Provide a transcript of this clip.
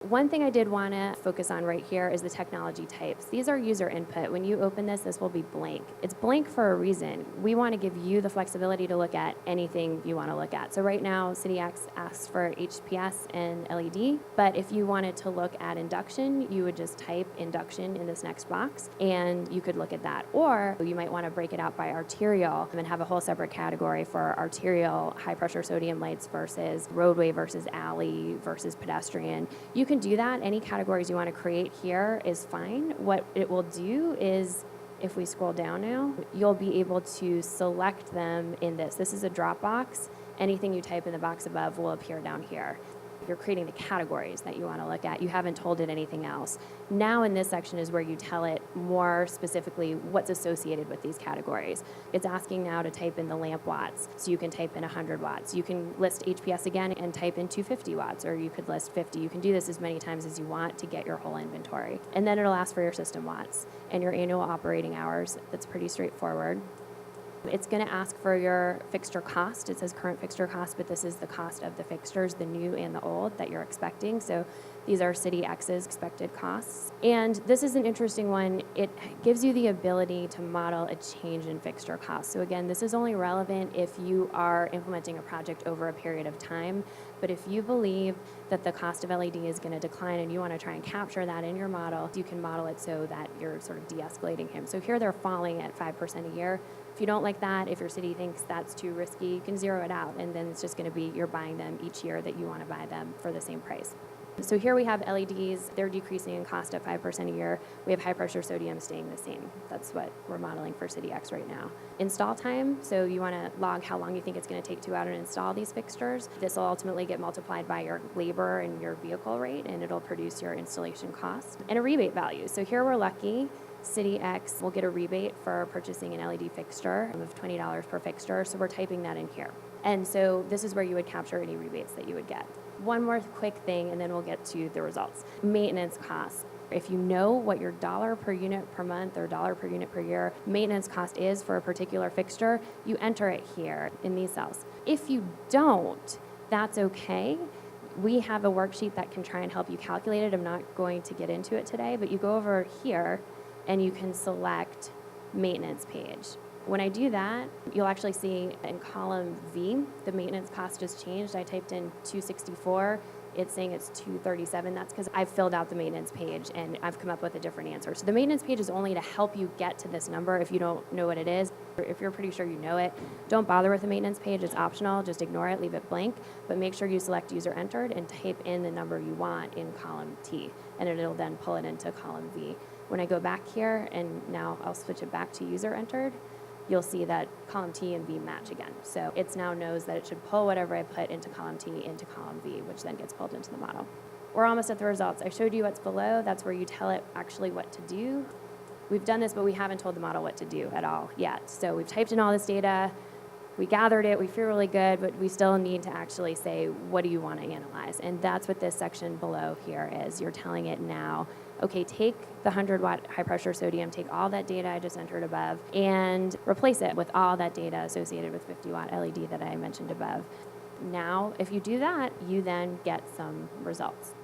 One thing I did want to focus on right here is the technology types. These are user input. When you open this will be blank. It's blank for a reason. We want to give you the flexibility to look at anything you want to look at. So right now, CityX asks for HPS and LED, but if you wanted to look at induction, you would just type induction in this next box, and you could look at that. Or you might want to break it out by arterial and have a whole separate category for arterial high-pressure sodium lights versus roadway versus alley versus pedestrian. You can do that. Any categories you want to create here is fine. What it will do is, if we scroll down now, you'll be able to select them in this. This is a drop box. Anything you type in the box above will appear down here. You're creating the categories that you want to look at. You haven't told it anything else. Now in this section is where you tell it more specifically what's associated with these categories. It's asking now to type in the lamp watts, so you can type in 100 watts. You can list HPS again and type in 250 watts, or you could list 50. You can do this as many times as you want to get your whole inventory. And then it'll ask for your system watts and your annual operating hours. That's pretty straightforward. It's going to ask for your fixture cost. It says current fixture cost, but this is the cost of the fixtures, the new and the old, that you're expecting. So these are CityX's expected costs. And this is an interesting one. It gives you the ability to model a change in fixture costs. So again, this is only relevant if you are implementing a project over a period of time. But if you believe that the cost of LED is going to decline and you want to try and capture that in your model, you can model it so that you're sort of de-escalating him. So here they're falling at 5% a year. If you don't like that, if your city thinks that's too risky, you can zero it out, and then it's just going to be you're buying them each year that you want to buy them for the same price. So here we have LEDs. They're decreasing in cost at 5% a year. We have high-pressure sodium staying the same. That's what we're modeling for CityX right now. Install time, so you want to log how long you think it's going to take to out and install these fixtures. This will ultimately get multiplied by your labor and your vehicle rate, and it'll produce your installation cost. And a rebate value. So here we're lucky. CityX will get a rebate for purchasing an LED fixture of $20 per fixture, so we're typing that in here. And so this is where you would capture any rebates that you would get. One more quick thing, and then we'll get to the results. Maintenance costs. If you know what your dollar per unit per month or dollar per unit per year maintenance cost is for a particular fixture, you enter it here in these cells. If you don't, that's okay. We have a worksheet that can try and help you calculate it. I'm not going to get into it today, but you go over here and you can select maintenance page. When I do that, you'll actually see in column V, the maintenance cost just changed. I typed in 264. It's saying it's 237. That's because I've filled out the maintenance page and I've come up with a different answer. So the maintenance page is only to help you get to this number if you don't know what it is. If you're pretty sure you know it, don't bother with the maintenance page. It's optional. Just ignore it, leave it blank. But make sure you select user entered and type in the number you want in column T, and it'll then pull it into column V. When I go back here, and now I'll switch it back to user entered, you'll see that column T and V match again. So it now knows that it should pull whatever I put into column T into column V, which then gets pulled into the model. We're almost at the results. I showed you what's below. That's where you tell it actually what to do. We've done this, but we haven't told the model what to do at all yet. So we've typed in all this data. We gathered it, we feel really good, but we still need to actually say, what do you want to analyze? And that's what this section below here is. You're telling it now, okay, take the 100-watt high-pressure sodium, take all that data I just entered above, and replace it with all that data associated with 50-watt LED that I mentioned above. Now, if you do that, you then get some results.